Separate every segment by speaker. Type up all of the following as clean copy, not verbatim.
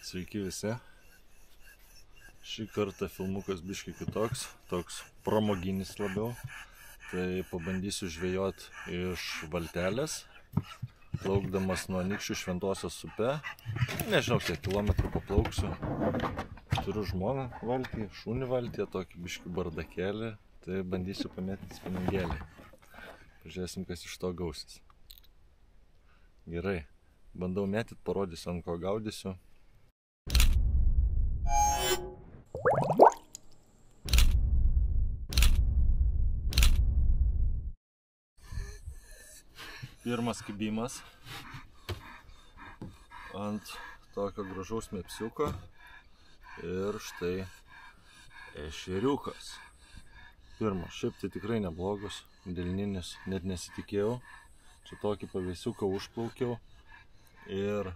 Speaker 1: Sveiki visi. Šį kartą filmukas biški kitoks, toks pramoginis labiau. Tai pabandysiu žvejot iš valtelės, plaukdamas nuo Anykščių Šventosios upe. Nežinau, kiek kilometrų paplauksiu. Turiu žmoną valtį, šunį valtį, tokį biški bardakėlį. Tai bandysiu pamėtyti spiningėlį. Pažiūrėsim, kas iš to gausis. Gerai, bandau mėtyti, parodysiu, ant ko gaudysiu. Pirmas kibimas ant tokio gražaus mepsiuko ir štai ešeriukas. Pirmas, šiaip tai tikrai neblogus, delninis, net nesitikėjau. Čia tokį pavėsiuką užplaukiau ir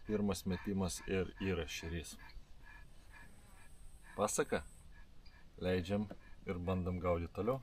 Speaker 1: pirmas metimas ir yra ešerys. Pasaka, leidžiam ir bandam gaudyti toliau.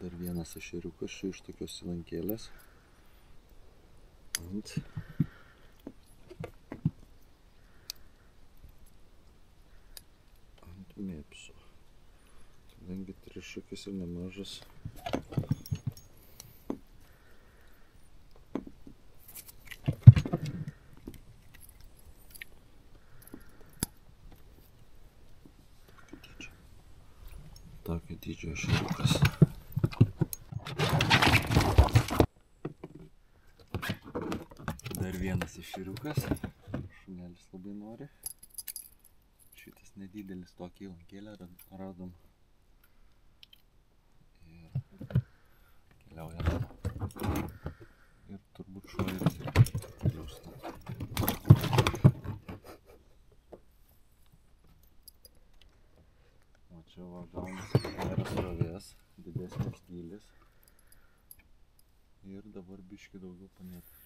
Speaker 1: Dar vienas ešeriukas iš tokios silankėlės ant mėpsio. Kadangi trišakis ir nemažas, tokio dydžio ešeriukas. Dar vienas ešeriukas, šunelis labai nori. Šitas nedidelis tokį įlankėlę radom. Ir keliaujam. Ir turbūt šuo ir liausna. O čia va gaunasi nėra srovės, didesnis gylis. Ir dabar biški daugiau panėti.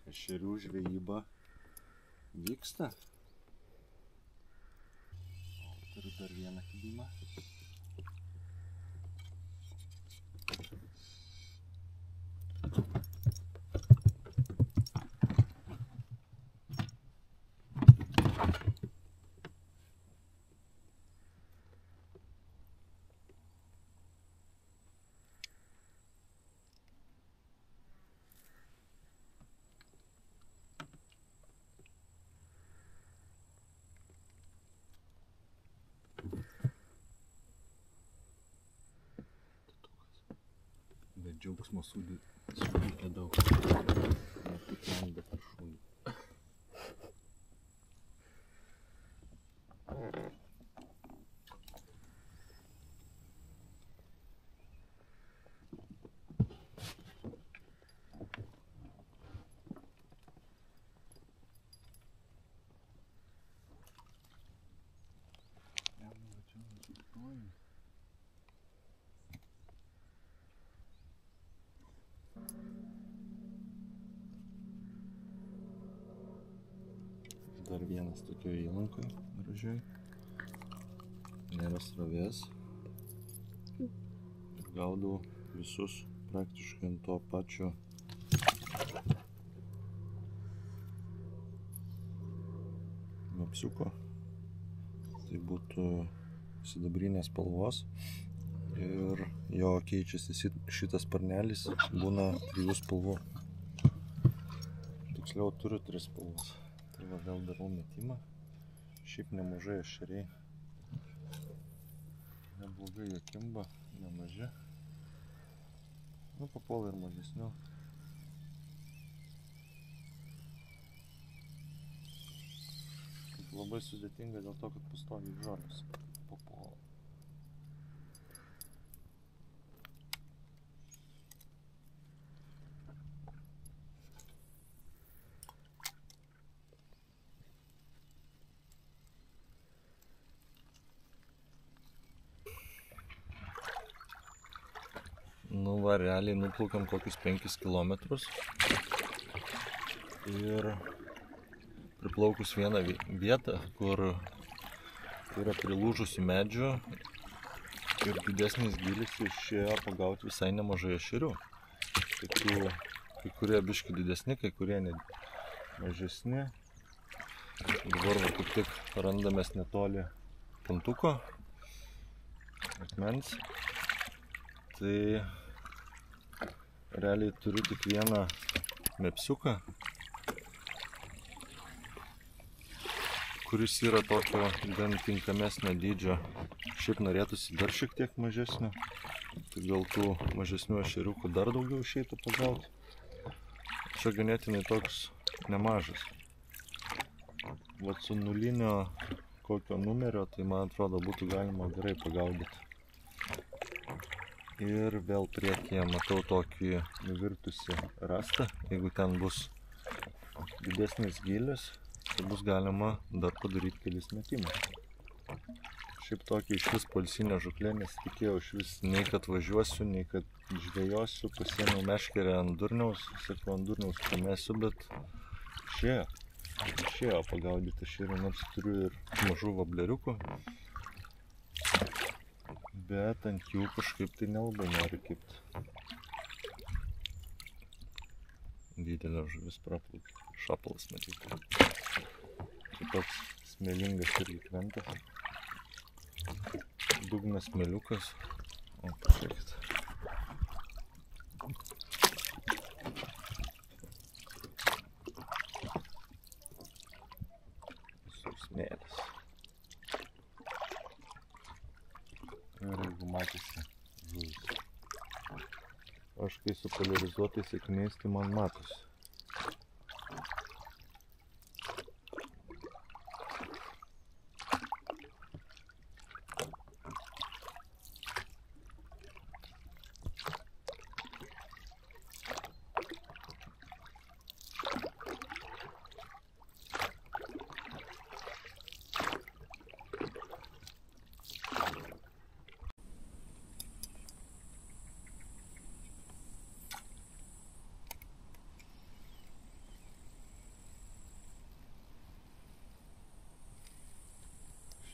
Speaker 1: Ešerių žvejyba vyksta. Turiu dar vieną kibimą. Džiaugsmo sudėtė daug. Ne tik man, bet ir šunį. Dar vienas tokio įlankoj gražiai. Nėra srovės. Ir gaudau visus praktiškai ant to pačio mepsiuko. tai būtų sidabrinės spalvos ir jo keičiasi šitas sparnelis, būna 3 spalvų. Tiksliau turiu 3 spalvas. Tai va vėl darau metimą. Šiaip nemažai ešeriai. Neblogai jie kimba, nemaži. Nu, papuola ir mažesnių. Labai sudėtinga dėl to, kad pastoviai žolės papuola. Nu va, realiai nuplaukėm kokius 5 kilometrus ir priplaukus vieną vietą, kur yra prilūžusių medžių ir didesnis gylis, išėjo pagauti visai nemažai ešerių. Tokių, kai kurie biški didesni, kai kurie mažesni. Dabar va, kaip tik randamės netoli puntuko akmens. Tai realiai turiu tik vieną mepsiuką, kuris yra tokio gan tinkamesnio dydžio. Šiaip norėtųsi dar šiek tiek mažesnio, tai gal tų mažesnių ešeriukų dar daugiau išeitų pagauti. Čia ganėtinai toks nemažas. Vat su nulinio kokio numerio, tai man atrodo būtų galima gerai pagaudyti. Ir vėl priekyje matau tokį nuvirtusi rastą. Jeigu ten bus didesnis gylis, tai bus galima dar padaryti kelis metimus. Šiaip tokia iš vis poilsinė žūklė, nesitikėjau iš vis nei kad važiuosiu, nei kad žvejosiu. Pasiėmiau meškerę ant durniaus, sakiau, ant durniaus pamesiu, bet išėjo pagaudyti ešerį, nors turiu ir mažų vobleriukų. Bet ant jų kažkaip tai nelabai nori kibti. Didelė žuvis praplaukė, šapalas matyti. Čia toks smėlingas irgi krantas. Dugnas smėliukas. O, pažiūrėkit. Visur smėlis. Ir jeigu matėsi žuvis. Aš kai su poliarizuotais akiniais, tai man matosi.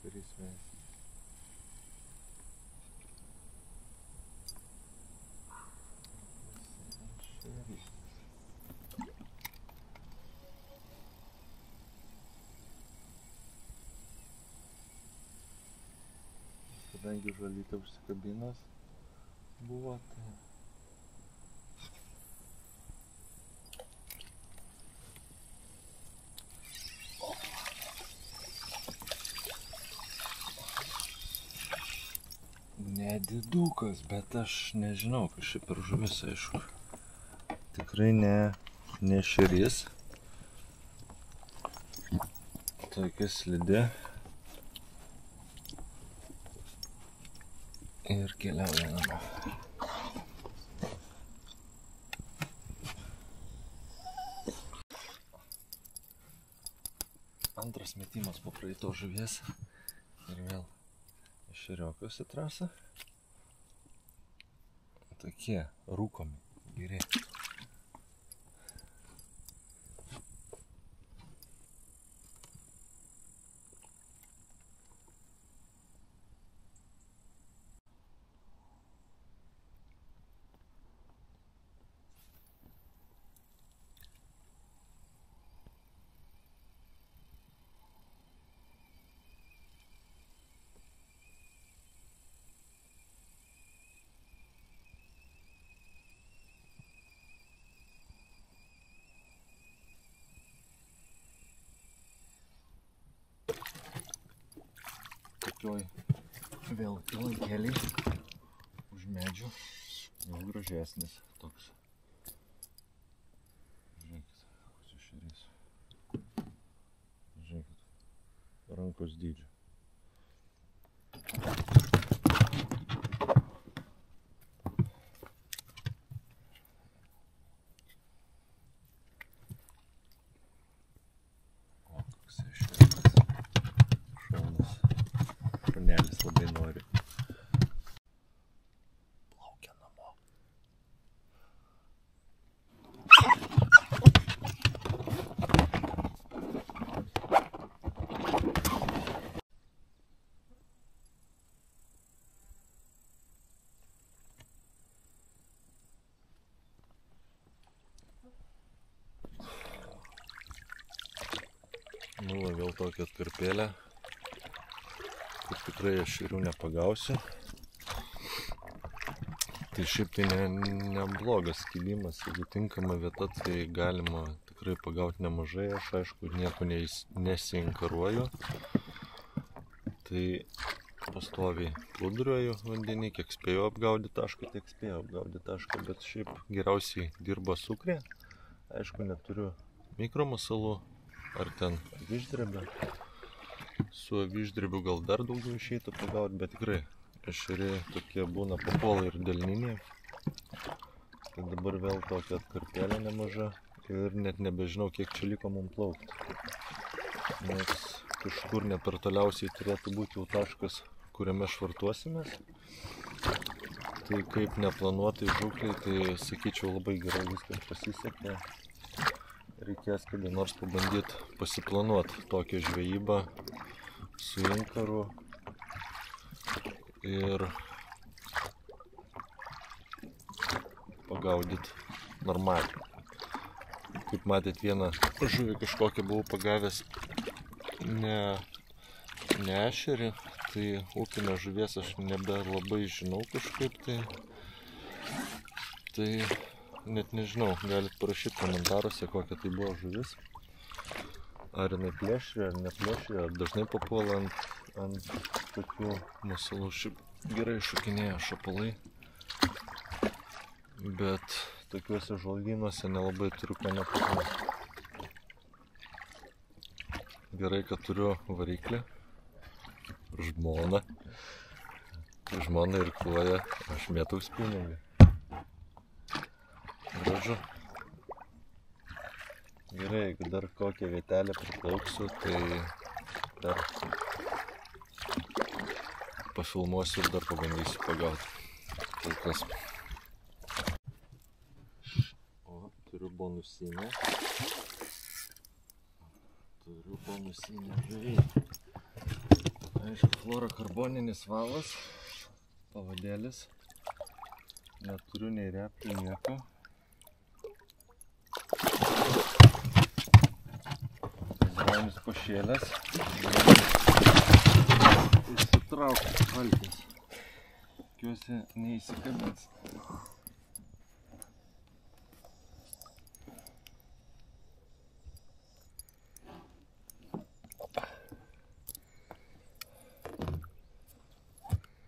Speaker 1: Ešerys vėjas. Kadangi žolytė užsikabinęs buvo, tai nedidukas, bet aš nežinau, kas čia per žuvis, aišku. Tikrai ne ešerys. Tokia slidi. Ir keliauja namo. Antras metimas po praeito žuvies. Ir vėl ešeriokas į trasą. Tokie rūkomi, geri. tokioj vėl lankeliai už medžių, jau gražesnis toks. Žiūrėkit, koks ešerys. Žiūrėkit, rankos dydžio. Labai nori. Plaukia namo. Nu, vėl tokia atkarpėlė. Kur tikrai ešerių nepagausiu. Tai šiaip tai neblogas kilimas, jeigu tinkama vieta, tai galima tikrai pagauti nemažai. Aš aišku nieko nesiinkaruoju. Tai pastoviai plūduriuoju vandenį, kiek spėjau apgaudyti tašką, tiek spėjau apgaudyti tašką, bet šiaip geriausiai dirba sukrė. Aišku, neturiu mikromasalų ar ten aviždrebio. Su aviždrebiu gal dar daugiau išeitų pagauti, bet tikrai ešeriai tokie būna papuola ir delniniai. Tai dabar vėl tokia atkarpėlė nemaža ir net nebežinau, kiek čia liko mums plaukti. Nes kažkur ne per toliausiai turėtų būti jau taškas, kuriame švartuosimės. Tai kaip neplanuotai žūkliai, tai sakyčiau labai gerai viskas pasisekė. Reikės kada nors pabandyti pasiplanuoti tokią žvejybą su inkaru ir pagaudyti normaliai. Kaip matėt, vieną žuvį kažkokią buvau pagavęs ne ešerį, tai upinės žuvies aš nebelabai žinau kažkaip tai net nežinau, galit parašyti komentaruose, kokia tai buvo žuvis. Ar jinai plėšri, ar neplėšri, ar dažnai papuola ant tokių masalų. Šiaip gerai šokinėja šapalai, bet tokiuose žvalgynuose nelabai turiu ką nepaklausti. Gerai, kad turiu variklį, žmoną. Žmona irkluoja, aš mėtau spiningą. Žodžiu, gerai, jeigu dar kokią vietelę priplauksiu, tai dar pafilmuosiu ir dar pabandysiu pagauti. Kol kas. O, turiu bonusinę. Žvejai. Aišku, fluorokarboninis valas, pavadėlis. Neturiu nei replių, nieko. Izraelis pašėlės. Įsitraukti valkės. Tikiuosi neįsikabins.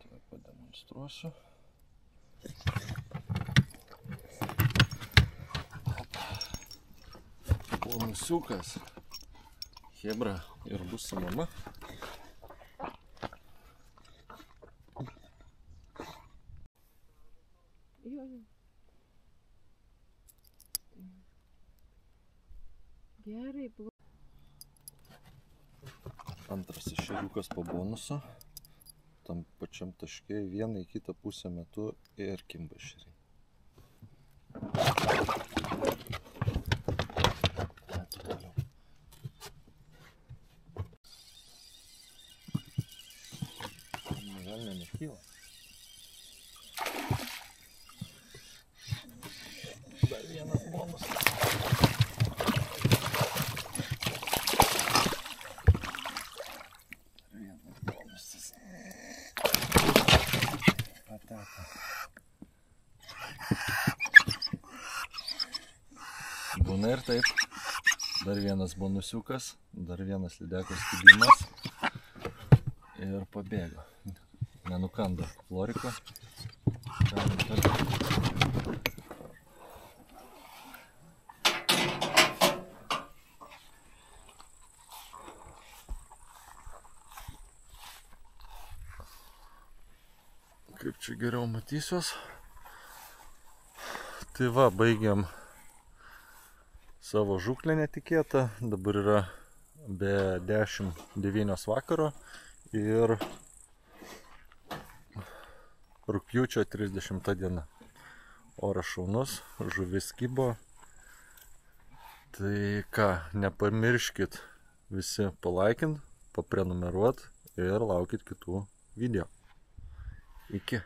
Speaker 1: Tuoj pademonstruosiu. Bonusiukas. Chebra ir bus su mama.
Speaker 2: Gerai.
Speaker 1: Antras ešeriukas po bonuso. Tam pačiam taške į vieną į kitą pusę metu ir kimba ešeriai. Velnio nekyla. Dar vienas bonusas. Pateko. Būna ir taip. Dar vienas bonusiukas, dar vienas lydekos kibimas. ir pabėgo. Nenukando Floriko. Kaip čia geriau matysiuos. Tai va, baigiam savo žūklę netikėtą. Dabar yra be 10:09 vakaro ir rugpjūčio 30 diena. Oras šaunus, žuvis kibo. Tai ką, nepamirškit visi palaikint, paprenumeruot ir laukit kitų video. Iki.